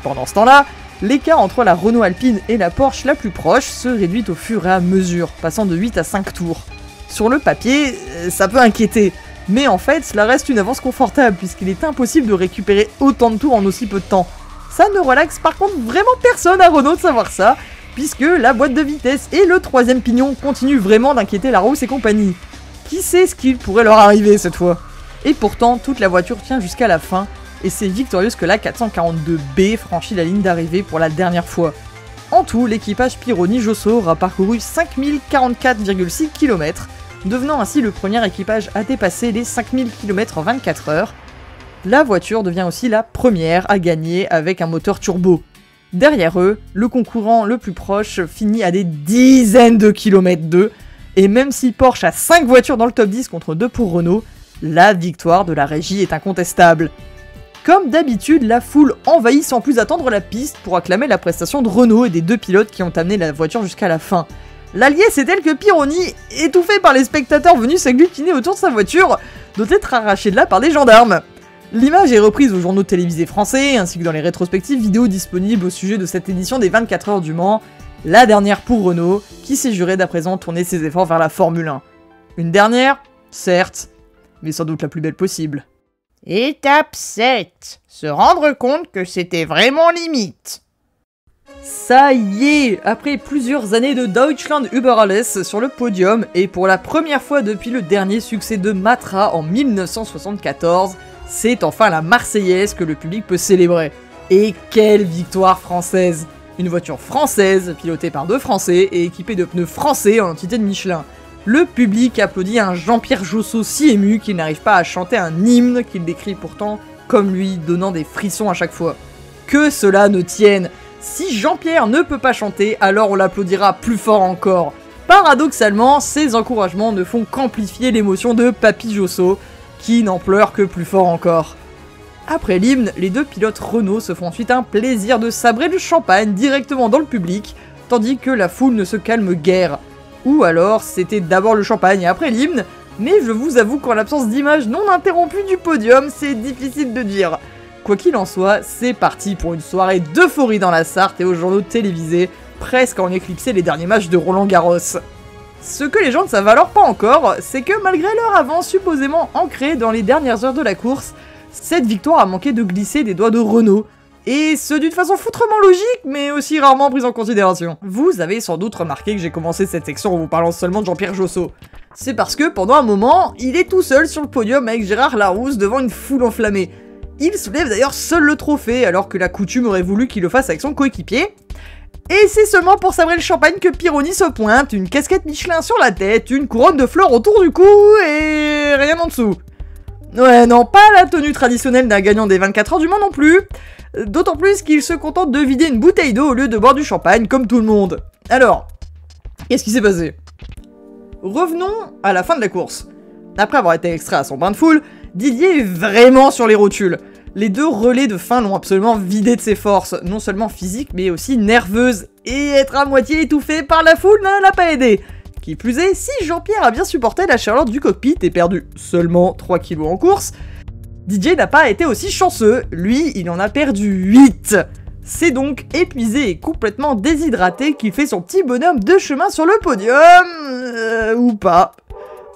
Pendant ce temps-là, l'écart entre la Renault Alpine et la Porsche la plus proche se réduit au fur et à mesure, passant de 8 à 5 tours. Sur le papier, ça peut inquiéter, mais en fait, cela reste une avance confortable puisqu'il est impossible de récupérer autant de tours en aussi peu de temps. Ça ne relaxe par contre vraiment personne à Renault de savoir ça, puisque la boîte de vitesse et le 3ème pignon continuent vraiment d'inquiéter Larousse et compagnie. Qui sait ce qu'il pourrait leur arriver cette fois? Et pourtant, toute la voiture tient jusqu'à la fin, et c'est victorieuse que la 442B franchit la ligne d'arrivée pour la dernière fois. En tout, l'équipage Pironi-Josso aura parcouru 5044,6 km, devenant ainsi le premier équipage à dépasser les 5000 km en 24 heures. La voiture devient aussi la première à gagner avec un moteur turbo. Derrière eux, le concurrent le plus proche finit à des dizaines de kilomètres d'eux, et même si Porsche a 5 voitures dans le top 10 contre 2 pour Renault, la victoire de la régie est incontestable. Comme d'habitude, la foule envahit sans plus attendre la piste pour acclamer la prestation de Renault et des deux pilotes qui ont amené la voiture jusqu'à la fin. La liesse est telle que Pironi, étouffé par les spectateurs venus s'agglutiner autour de sa voiture, doit être arraché de là par des gendarmes. L'image est reprise aux journaux télévisés français, ainsi que dans les rétrospectives vidéo disponibles au sujet de cette édition des 24 heures du Mans, la dernière pour Renault, qui s'est juré d'à présent tourner ses efforts vers la Formule 1. Une dernière, certes, mais sans doute la plus belle possible. Étape 7. Se rendre compte que c'était vraiment limite. Ça y est, après plusieurs années de Deutschland über alles sur le podium, et pour la première fois depuis le dernier succès de Matra en 1974, c'est enfin la Marseillaise que le public peut célébrer. Et quelle victoire française! Une voiture française, pilotée par 2 Français et équipée de pneus français en entité de Michelin. Le public applaudit un Jean-Pierre Josso si ému qu'il n'arrive pas à chanter un hymne qu'il décrit pourtant comme lui, donnant des frissons à chaque fois. Que cela ne tienne! Si Jean-Pierre ne peut pas chanter, alors on l'applaudira plus fort encore. Paradoxalement, ces encouragements ne font qu'amplifier l'émotion de Papy Josso, qui n'en pleure que plus fort encore. Après l'hymne, les deux pilotes Renault se font ensuite un plaisir de sabrer du champagne directement dans le public, tandis que la foule ne se calme guère. Ou alors c'était d'abord le champagne et après l'hymne, mais je vous avoue qu'en l'absence d'image non interrompue du podium, c'est difficile de dire. Quoi qu'il en soit, c'est parti pour une soirée d'euphorie dans la Sarthe et aux journaux télévisés, presque en éclipsé les derniers matchs de Roland Garros. Ce que les gens ne savent alors pas encore, c'est que malgré leur avance supposément ancrée dans les dernières heures de la course, cette victoire a manqué de glisser des doigts de Renaud, et ce d'une façon foutrement logique, mais aussi rarement prise en considération. Vous avez sans doute remarqué que j'ai commencé cette section en vous parlant seulement de Jean-Pierre Josso. C'est parce que pendant un moment, il est tout seul sur le podium avec Gérard Larousse devant une foule enflammée. Il soulève d'ailleurs seul le trophée, alors que la coutume aurait voulu qu'il le fasse avec son coéquipier. Et c'est seulement pour sabrer le champagne que Pironi se pointe, une casquette Michelin sur la tête, une couronne de fleurs autour du cou, et rien en dessous. Ouais, non, pas la tenue traditionnelle d'un gagnant des 24 heures du Mans non plus. D'autant plus qu'il se contente de vider une bouteille d'eau au lieu de boire du champagne, comme tout le monde. Alors, qu'est-ce qui s'est passé? Revenons à la fin de la course. Après avoir été extrait à son bain de foule, Didier est vraiment sur les rotules. Les deux relais de fin l'ont absolument vidé de ses forces, non seulement physiques, mais aussi nerveuses. Et être à moitié étouffé par la foule ne l'a pas aidé. Qui plus est, si Jean-Pierre a bien supporté la chaleur du cockpit et perdu seulement 3 kilos en course, Didier n'a pas été aussi chanceux, lui il en a perdu 8. C'est donc épuisé et complètement déshydraté qu'il fait son petit bonhomme de chemin sur le podium, ou pas.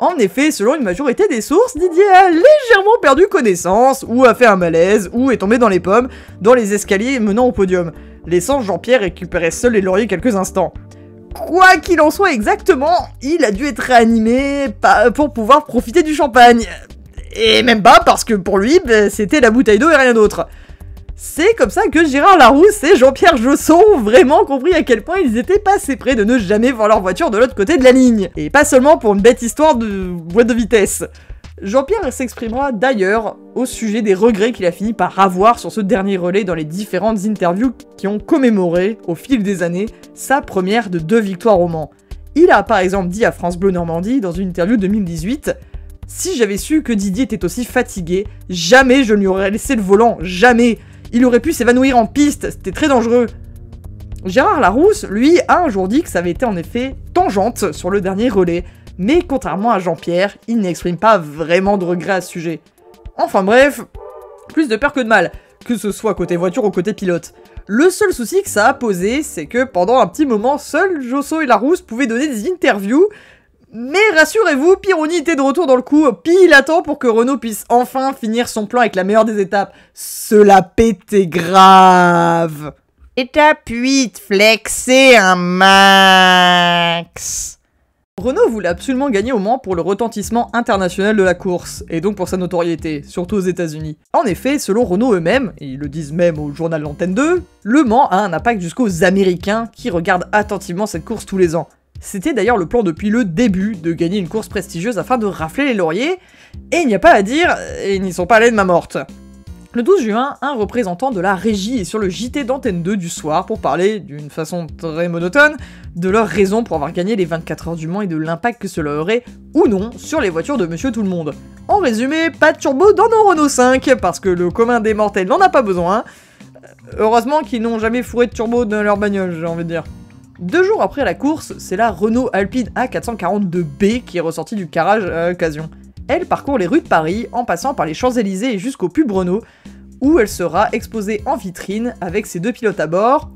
En effet, selon une majorité des sources, Didier a légèrement perdu connaissance, ou a fait un malaise, ou est tombé dans les pommes, dans les escaliers menant au podium, laissant Jean-Pierre récupérer seul les lauriers quelques instants. Quoi qu'il en soit exactement, il a dû être réanimé pour pouvoir profiter du champagne. Et même pas parce que pour lui, c'était la bouteille d'eau et rien d'autre. C'est comme ça que Gérard Larousse et Jean-Pierre Josso ont vraiment compris à quel point ils étaient passés près de ne jamais voir leur voiture de l'autre côté de la ligne. Et pas seulement pour une bête histoire de boîte de vitesse. Jean-Pierre s'exprimera d'ailleurs au sujet des regrets qu'il a fini par avoir sur ce dernier relais dans les différentes interviews qui ont commémoré, au fil des années, sa première de 2 victoires au Mans. Il a par exemple dit à France Bleu Normandie dans une interview de 2018 « Si j'avais su que Didier était aussi fatigué, jamais je ne lui aurais laissé le volant, jamais. Il aurait pu s'évanouir en piste, c'était très dangereux. » Gérard Larousse, lui, a un jour dit que ça avait été en effet tangente sur le dernier relais, mais contrairement à Jean-Pierre, il n'exprime pas vraiment de regrets à ce sujet. Enfin bref, plus de peur que de mal, que ce soit côté voiture ou côté pilote. Le seul souci que ça a posé, c'est que pendant un petit moment, seuls Josso et Larousse pouvaient donner des interviews. Mais rassurez-vous, Pironi était de retour dans le coup, pile à temps pour que Renaud puisse enfin finir son plan avec la meilleure des étapes. Cela pétait grave. Étape 8, flexer un max. Renaud voulait absolument gagner au Mans pour le retentissement international de la course, et donc pour sa notoriété, surtout aux États-Unis. En effet, selon Renaud eux-mêmes, et ils le disent même au journal L'Antenne 2, le Mans a un impact jusqu'aux Américains qui regardent attentivement cette course tous les ans. C'était d'ailleurs le plan depuis le début de gagner une course prestigieuse afin de rafler les lauriers, et il n'y a pas à dire, ils n'y sont pas allés de main morte. Le 12 juin, un représentant de la régie est sur le JT d'Antenne 2 du soir pour parler, d'une façon très monotone, de leurs raisons pour avoir gagné les 24 heures du Mans et de l'impact que cela aurait, ou non, sur les voitures de Monsieur Tout-le-Monde. En résumé, pas de turbo dans nos Renault 5, parce que le commun des mortels n'en a pas besoin. Heureusement qu'ils n'ont jamais fourré de turbo dans leur bagnole, j'ai envie de dire. 2 jours après la course, c'est la Renault Alpine A442B qui est ressortie du garage à l'occasion. Elle parcourt les rues de Paris en passant par les Champs-Élysées et jusqu'au pub Renault, où elle sera exposée en vitrine avec ses 2 pilotes à bord.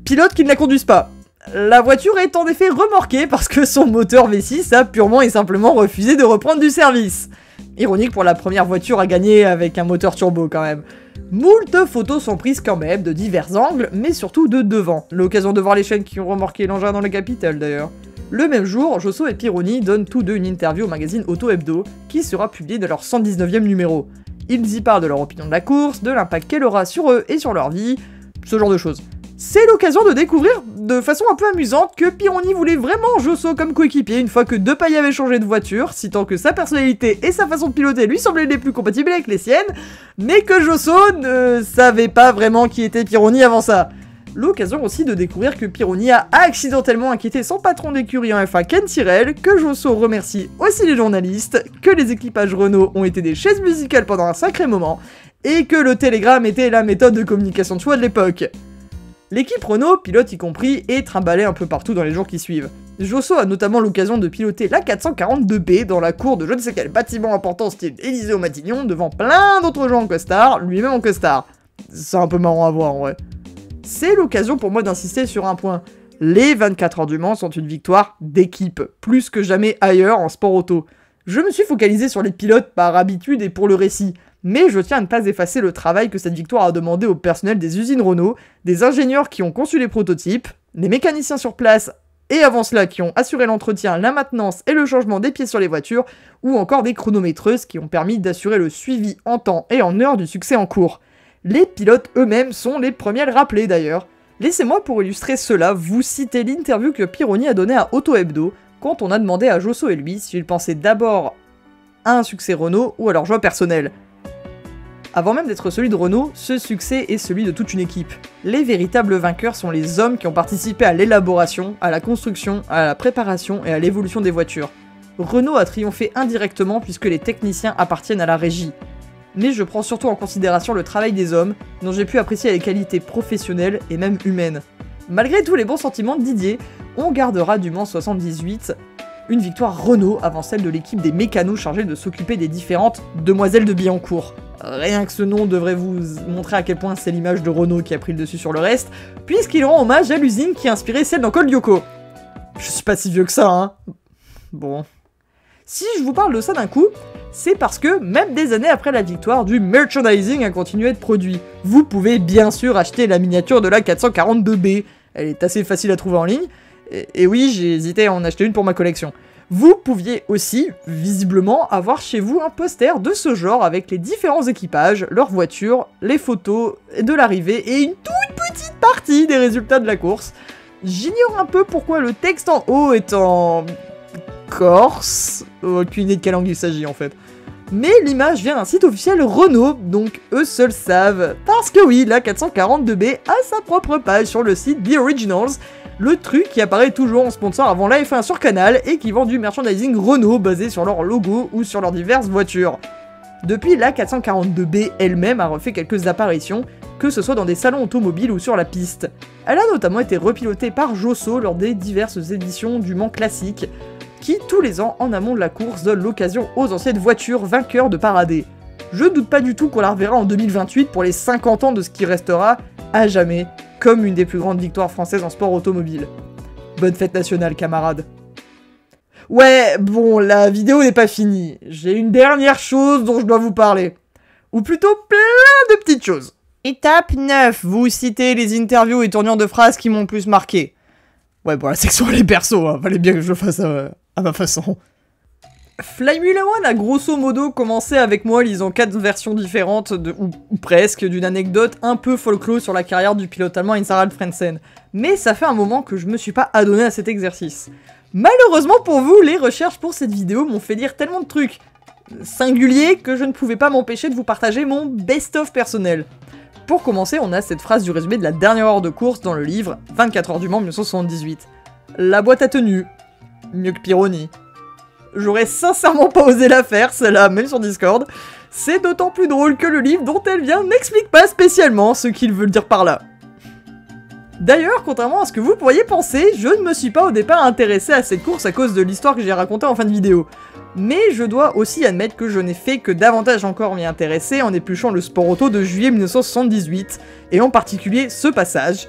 Pilotes qui ne la conduisent pas. La voiture est en effet remorquée parce que son moteur V6 a purement et simplement refusé de reprendre du service. Ironique pour la première voiture à gagner avec un moteur turbo quand même. Moult photos sont prises quand même de divers angles, mais surtout de devant. L'occasion de voir les chaînes qui ont remorqué l'engin dans la capitale d'ailleurs. Le même jour, Josso et Pironi donnent tous deux une interview au magazine Auto Hebdo, qui sera publiée dans leur 119e numéro. Ils y parlent de leur opinion de la course, de l'impact qu'elle aura sur eux et sur leur vie, ce genre de choses. C'est l'occasion de découvrir de façon un peu amusante que Pironi voulait vraiment Josso comme coéquipier une fois que Depaille avait changé de voiture, citant que sa personnalité et sa façon de piloter lui semblaient les plus compatibles avec les siennes, mais que Josso ne savait pas vraiment qui était Pironi avant ça. L'occasion aussi de découvrir que Pironi a accidentellement inquiété son patron d'écurie en F1 Ken Tyrrell, que Josso remercie aussi les journalistes, que les équipages Renault ont été des chaises musicales pendant un sacré moment, et que le télégramme était la méthode de communication de choix de l'époque. L'équipe Renault, pilote y compris, est trimballée un peu partout dans les jours qui suivent. Josso a notamment l'occasion de piloter la 442B dans la cour de je ne sais quel bâtiment important style Élysée au Matignon devant plein d'autres gens en costard, lui-même en costard. C'est un peu marrant à voir en vrai. C'est l'occasion pour moi d'insister sur un point. Les 24 heures du Mans sont une victoire d'équipe, plus que jamais ailleurs en sport auto. Je me suis focalisé sur les pilotes par habitude et pour le récit, mais je tiens à ne pas effacer le travail que cette victoire a demandé au personnel des usines Renault, des ingénieurs qui ont conçu les prototypes, les mécaniciens sur place et avant cela qui ont assuré l'entretien, la maintenance et le changement des pièces sur les voitures, ou encore des chronométreuses qui ont permis d'assurer le suivi en temps et en heure du succès en cours. Les pilotes eux-mêmes sont les premiers à le rappeler d'ailleurs. Laissez-moi pour illustrer cela vous citer l'interview que Pironi a donnée à Auto Hebdo quand on a demandé à Josso et lui s'ils pensaient d'abord à un succès Renault ou à leur joie personnelle. Avant même d'être celui de Renault, ce succès est celui de toute une équipe. Les véritables vainqueurs sont les hommes qui ont participé à l'élaboration, à la construction, à la préparation et à l'évolution des voitures. Renault a triomphé indirectement puisque les techniciens appartiennent à la régie. Mais je prends surtout en considération le travail des hommes, dont j'ai pu apprécier les qualités professionnelles et même humaines. Malgré tous les bons sentiments de Didier, on gardera du Mans 78 une victoire Renault avant celle de l'équipe des mécanos chargés de s'occuper des différentes demoiselles de Billancourt. Rien que ce nom devrait vous montrer à quel point c'est l'image de Renault qui a pris le dessus sur le reste, puisqu'il rend hommage à l'usine qui a inspiré celle d'Uncle Yoko. Je suis pas si vieux que ça, hein. Bon. Si je vous parle de ça d'un coup, c'est parce que, même des années après la victoire, du merchandising a continué de produit. Vous pouvez bien sûr acheter la miniature de la 442B, elle est assez facile à trouver en ligne, et oui, j'ai hésité à en acheter une pour ma collection. Vous pouviez aussi, visiblement, avoir chez vous un poster de ce genre avec les différents équipages, leurs voitures, les photos de l'arrivée et une toute petite partie des résultats de la course. J'ignore un peu pourquoi le texte en haut est en corse, aucune idée de quelle langue il s'agit en fait. Mais l'image vient d'un site officiel Renault, donc eux seuls savent. Parce que oui, la 442B a sa propre page sur le site The Originals, le truc qui apparaît toujours en sponsor avant la F1 sur Canal et qui vend du merchandising Renault basé sur leur logo ou sur leurs diverses voitures. Depuis, la 442B elle-même a refait quelques apparitions, que ce soit dans des salons automobiles ou sur la piste. Elle a notamment été repilotée par Josso lors des diverses éditions du Mans classique, qui tous les ans en amont de la course donne l'occasion aux anciennes voitures vainqueurs de parader. Je doute pas du tout qu'on la reverra en 2028 pour les 50 ans de ce qui restera, à jamais, comme une des plus grandes victoires françaises en sport automobile. Bonne fête nationale, camarades. Ouais, bon, la vidéo n'est pas finie. J'ai une dernière chose dont je dois vous parler. Ou plutôt plein de petites choses. Étape 9, vous citez les interviews et tournures de phrases qui m'ont le plus marqué. Ouais, bon, la section les persos, hein, fallait bien que je le fasse à ma façon. Flymula One a grosso modo commencé avec moi lisant 4 versions différentes, ou presque, d'une anecdote un peu folklore sur la carrière du pilote allemand Heinz Harald Frentzen. Mais ça fait un moment que je me suis pas adonné à cet exercice. Malheureusement pour vous, les recherches pour cette vidéo m'ont fait lire tellement de trucs singuliers que je ne pouvais pas m'empêcher de vous partager mon best-of personnel. Pour commencer, on a cette phrase du résumé de la dernière heure de course dans le livre 24 heures du Mans 1978. La boîte à tenue. Mieux que Pironi. J'aurais sincèrement pas osé la faire, celle-là, même sur Discord. C'est d'autant plus drôle que le livre dont elle vient n'explique pas spécialement ce qu'il veut dire par là. D'ailleurs, contrairement à ce que vous pourriez penser, je ne me suis pas au départ intéressé à cette course à cause de l'histoire que j'ai racontée en fin de vidéo. Mais je dois aussi admettre que je n'ai fait que davantage encore m'y intéresser en épluchant le sport auto de juillet 1978, et en particulier ce passage.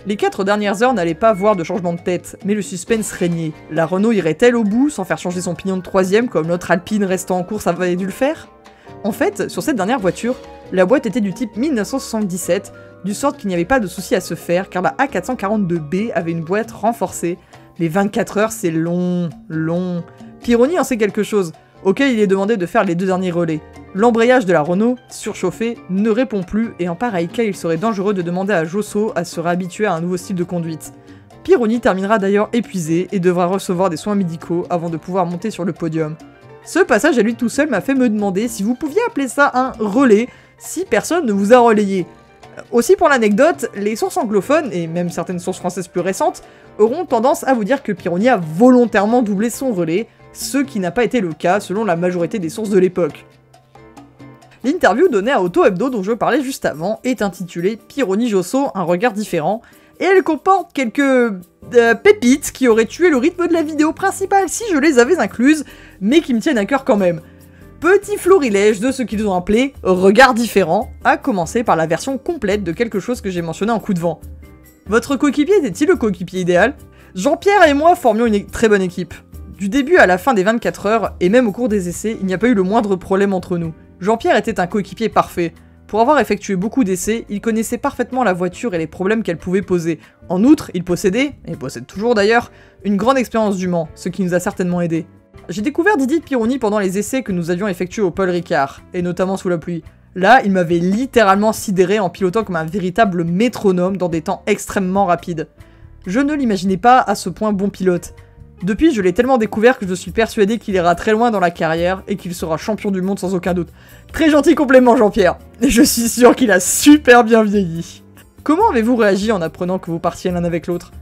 Les 4 dernières heures n'allaient pas voir de changement de tête, mais le suspense régnait. La Renault irait-elle au bout sans faire changer son pignon de 3ème comme notre Alpine restant en course avait dû le faire? En fait, sur cette dernière voiture, la boîte était du type 1977, du sorte qu'il n'y avait pas de souci à se faire car la A442B avait une boîte renforcée. Mais 24 heures c'est long. Pironi en sait quelque chose, auquel il est demandé de faire les 2 derniers relais. L'embrayage de la Renault, surchauffé, ne répond plus et en pareil cas il serait dangereux de demander à Josso à se réhabituer à un nouveau style de conduite. Pironi terminera d'ailleurs épuisé et devra recevoir des soins médicaux avant de pouvoir monter sur le podium. Ce passage à lui tout seul m'a fait me demander si vous pouviez appeler ça un relais si personne ne vous a relayé. Aussi pour l'anecdote, les sources anglophones, et même certaines sources françaises plus récentes, auront tendance à vous dire que Pironi a volontairement doublé son relais, ce qui n'a pas été le cas selon la majorité des sources de l'époque. L'interview donnée à Auto Hebdo dont je parlais juste avant est intitulée Pironi Josso, un regard différent, et elle comporte quelques pépites qui auraient tué le rythme de la vidéo principale si je les avais incluses, mais qui me tiennent à cœur quand même. Petit florilège de ce qu'ils ont appelé « regards différents », à commencer par la version complète de quelque chose que j'ai mentionné en coup de vent. Votre coéquipier était-il le coéquipier idéal? Jean-Pierre et moi formions une très bonne équipe. Du début à la fin des 24 heures, et même au cours des essais, il n'y a pas eu le moindre problème entre nous. Jean-Pierre était un coéquipier parfait. Pour avoir effectué beaucoup d'essais, il connaissait parfaitement la voiture et les problèmes qu'elle pouvait poser. En outre, il possédait, et possède toujours d'ailleurs, une grande expérience du Mans, ce qui nous a certainement aidé. J'ai découvert Didier Pironi pendant les essais que nous avions effectués au Paul Ricard, et notamment sous la pluie. Là, il m'avait littéralement sidéré en pilotant comme un véritable métronome dans des temps extrêmement rapides. Je ne l'imaginais pas à ce point bon pilote. Depuis, je l'ai tellement découvert que je suis persuadé qu'il ira très loin dans la carrière et qu'il sera champion du monde sans aucun doute. Très gentil complément, Jean-Pierre. Et je suis sûr qu'il a super bien vieilli. Comment avez-vous réagi en apprenant que vous partiez l'un avec l'autre?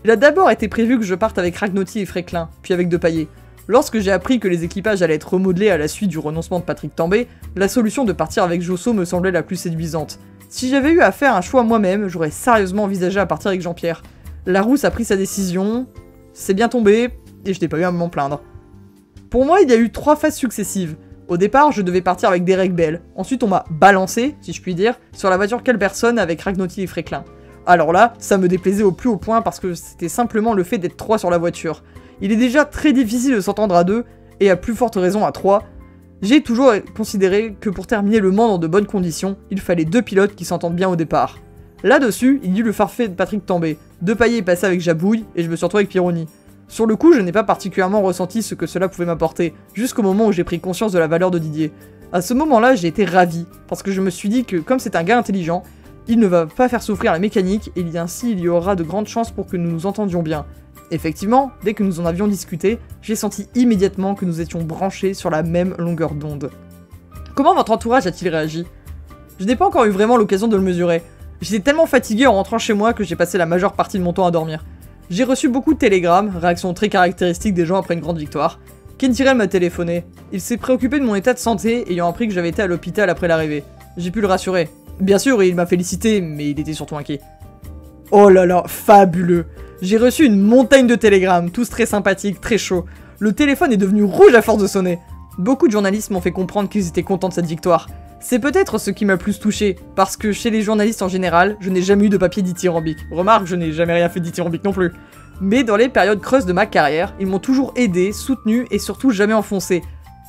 Il a d'abord été prévu que je parte avec Ragnoti et Fréclin, puis avec Depailler. Lorsque j'ai appris que les équipages allaient être remodelés à la suite du renoncement de Patrick Tambay, la solution de partir avec Josso me semblait la plus séduisante. Si j'avais eu à faire un choix moi-même, j'aurais sérieusement envisagé à partir avec Jean-Pierre. Larousse a pris sa décision, c'est bien tombé, et je n'ai pas eu à m'en plaindre. Pour moi, il y a eu 3 phases successives. Au départ, je devais partir avec Derek Bell. Ensuite, on m'a balancé, si je puis dire, sur la voiture Kelberson avec Ragnoti et Fréclin. Alors là, ça me déplaisait au plus haut point parce que c'était simplement le fait d'être 3 sur la voiture. Il est déjà très difficile de s'entendre à 2, et à plus forte raison à 3. J'ai toujours considéré que pour terminer le Mans dans de bonnes conditions, il fallait 2 pilotes qui s'entendent bien au départ. Là-dessus, il y eut le forfait de Patrick Tambay. Depailler est passé avec Jabouille, et je me suis retrouvé avec Pironi. Sur le coup, je n'ai pas particulièrement ressenti ce que cela pouvait m'apporter, jusqu'au moment où j'ai pris conscience de la valeur de Didier. À ce moment-là, j'ai été ravi, parce que je me suis dit que, comme c'est un gars intelligent, il ne va pas faire souffrir la mécanique, et ainsi il y aura de grandes chances pour que nous nous entendions bien. Effectivement, dès que nous en avions discuté, j'ai senti immédiatement que nous étions branchés sur la même longueur d'onde. Comment votre entourage a-t-il réagi? Je n'ai pas encore eu vraiment l'occasion de le mesurer. J'étais tellement fatigué en rentrant chez moi que j'ai passé la majeure partie de mon temps à dormir. J'ai reçu beaucoup de télégrammes, réactions très caractéristiques des gens après une grande victoire. Ken Tyrrell m'a téléphoné. Il s'est préoccupé de mon état de santé, ayant appris que j'avais été à l'hôpital après l'arrivée. J'ai pu le rassurer. Bien sûr, il m'a félicité, mais il était surtout inquiet. Oh là là, fabuleux! J'ai reçu une montagne de télégrammes, tous très sympathiques, très chauds. Le téléphone est devenu rouge à force de sonner. Beaucoup de journalistes m'ont fait comprendre qu'ils étaient contents de cette victoire. C'est peut-être ce qui m'a le plus touché, parce que chez les journalistes en général, je n'ai jamais eu de papier dithyrambique. Remarque, je n'ai jamais rien fait dithyrambique non plus. Mais dans les périodes creuses de ma carrière, ils m'ont toujours aidé, soutenu et surtout jamais enfoncé.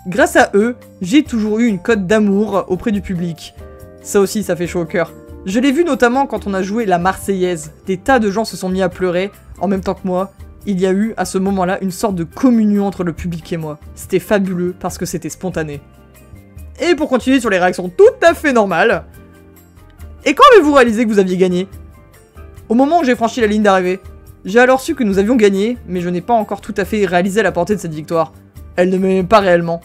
Grâce à eux, j'ai toujours eu une cote d'amour auprès du public. Ça aussi, ça fait chaud au cœur. Je l'ai vu notamment quand on a joué la Marseillaise. Des tas de gens se sont mis à pleurer, en même temps que moi. Il y a eu, à ce moment-là, une sorte de communion entre le public et moi. C'était fabuleux, parce que c'était spontané. Et pour continuer sur les réactions tout à fait normales... Et quand avez-vous réalisé que vous aviez gagné? Au moment où j'ai franchi la ligne d'arrivée. J'ai alors su que nous avions gagné, mais je n'ai pas encore tout à fait réalisé la portée de cette victoire. Elle ne m'aimait pas réellement.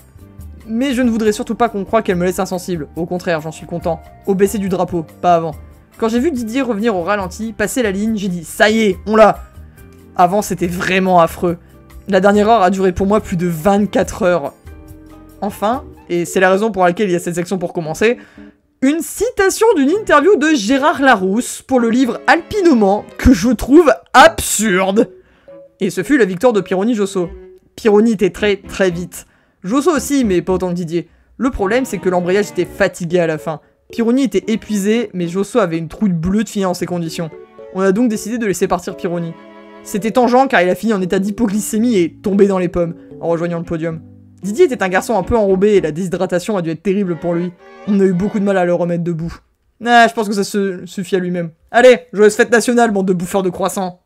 Mais je ne voudrais surtout pas qu'on croie qu'elle me laisse insensible. Au contraire, j'en suis content. Au baisser du drapeau, pas avant. Quand j'ai vu Didier revenir au ralenti, passer la ligne, j'ai dit « Ça y est, on l'a !» Avant, c'était vraiment affreux. La dernière heure a duré pour moi plus de 24 heures. Enfin, et c'est la raison pour laquelle il y a cette section pour commencer, une citation d'une interview de Gérard Larousse pour le livre Alpine au Mans, que je trouve absurde. Et ce fut la victoire de Pironi-Josso. Pironi était très vite. Josso aussi, mais pas autant que Didier. Le problème, c'est que l'embrayage était fatigué à la fin. Pironi était épuisé, mais Josso avait une trouille bleue de finir en ces conditions. On a donc décidé de laisser partir Pironi. C'était tangent car il a fini en état d'hypoglycémie et tombé dans les pommes, en rejoignant le podium. Didier était un garçon un peu enrobé et la déshydratation a dû être terrible pour lui. On a eu beaucoup de mal à le remettre debout. Ah, je pense que ça se suffit à lui-même. Allez, joyeuse fête nationale, bande de bouffeurs de croissants.